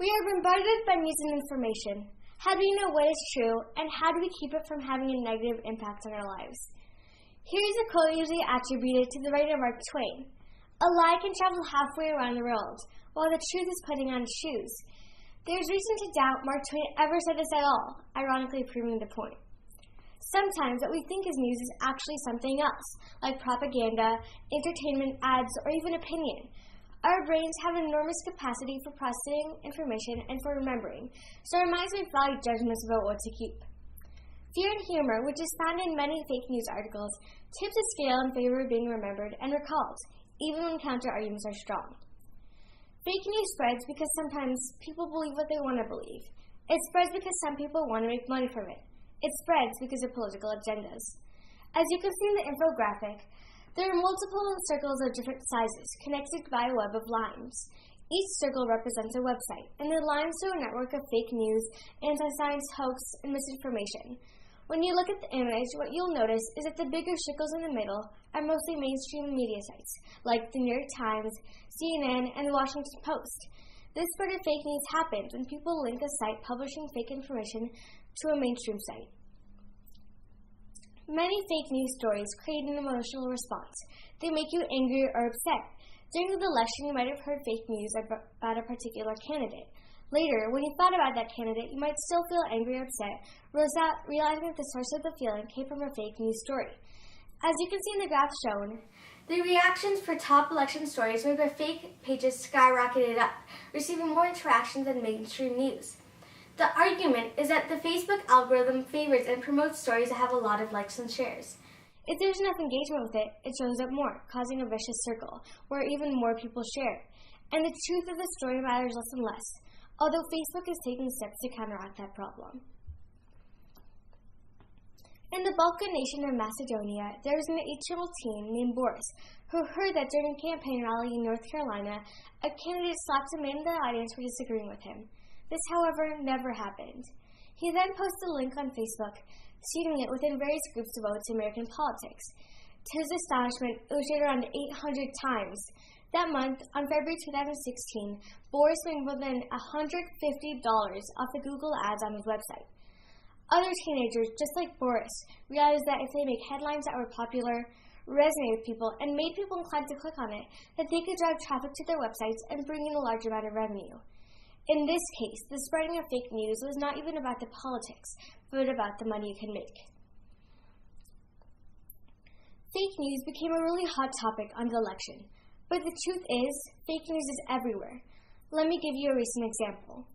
We are bombarded by news and information. How do we know what is true, and how do we keep it from having a negative impact on our lives? Here's a quote usually attributed to the writer Mark Twain. A lie can travel halfway around the world, while the truth is putting on shoes. There's reason to doubt Mark Twain ever said this at all, ironically proving the point. Sometimes what we think is news is actually something else, like propaganda, entertainment, ads, or even opinion. Our brains have enormous capacity for processing information and for remembering, so our minds make value judgments about what to keep. Fear and humor, which is found in many fake news articles, tips the scale in favor of being remembered and recalled, even when counter-arguments are strong. Fake news spreads because sometimes people believe what they want to believe. It spreads because some people want to make money from it. It spreads because of political agendas. As you can see in the infographic, there are multiple circles of different sizes connected by a web of lines. Each circle represents a website, and the lines show a network of fake news, anti-science, hoax, and misinformation. When you look at the image, what you'll notice is that the bigger circles in the middle are mostly mainstream media sites, like the New York Times, CNN, and the Washington Post. This spread of fake news happens when people link a site publishing fake information to a mainstream site. Many fake news stories create an emotional response. They make you angry or upset. During the election, you might have heard fake news about a particular candidate. Later, when you thought about that candidate, you might still feel angry or upset, realizing that the source of the feeling came from a fake news story. As you can see in the graph shown, the reactions for top election stories made by fake pages skyrocketed up, receiving more interactions than mainstream news. The argument is that the Facebook algorithm favors and promotes stories that have a lot of likes and shares. If there's enough engagement with it, it shows up more, causing a vicious circle, where even more people share. And the truth of the story matters less and less, although Facebook is taking steps to counteract that problem. In the Balkan nation of Macedonia, there was an 8-year-old teen named Boris, who heard that during a campaign rally in North Carolina, a candidate slapped a man in the audience for disagreeing with him. This, however, never happened. He then posted a link on Facebook, seeding it within various groups devoted to American politics. To his astonishment, it was shared around 800 times. That month, on February 2016, Boris made more than $150 off the Google ads on his website. Other teenagers, just like Boris, realized that if they make headlines that were popular, resonate with people, and made people inclined to click on it, that they could drive traffic to their websites and bring in a large amount of revenue. In this case, the spreading of fake news was not even about the politics, but about the money you can make. Fake news became a really hot topic on the election, but the truth is, fake news is everywhere. Let me give you a recent example.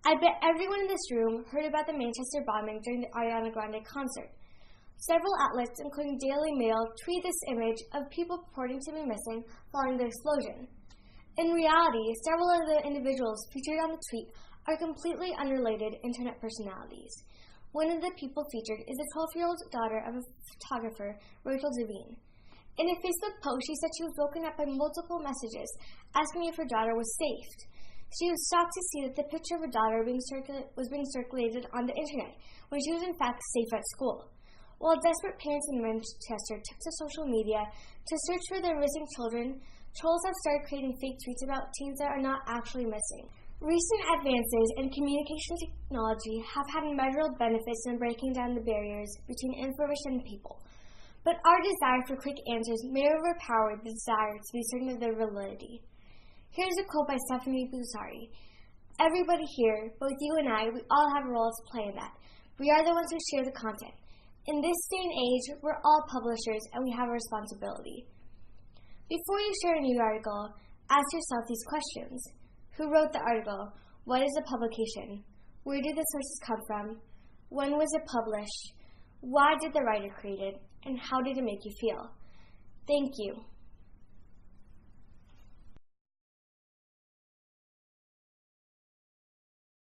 I bet everyone in this room heard about the Manchester bombing during the Ariana Grande concert. Several outlets, including Daily Mail, tweeted this image of people purporting to be missing following the explosion. In reality, several of the individuals featured on the tweet are completely unrelated internet personalities. One of the people featured is the 12-year-old daughter of a photographer, Rachel Devine. In a Facebook post, she said she was woken up by multiple messages asking if her daughter was safe. She was shocked to see that the picture of her daughter was being circulated on the internet when she was in fact safe at school. While desperate parents in Manchester took to social media to search for their missing children, trolls have started creating fake tweets about teens that are not actually missing. Recent advances in communication technology have had measurable benefits in breaking down the barriers between information and people. But our desire for quick answers may overpower the desire to be certain of their validity. Here's a quote by Stephanie Busari. Everybody here, both you and I, we all have a role to play in that. We are the ones who share the content. In this day and age, we're all publishers and we have a responsibility. Before you share a new article, ask yourself these questions. Who wrote the article? What is the publication? Where did the sources come from? When was it published? Why did the writer create it? And how did it make you feel? Thank you.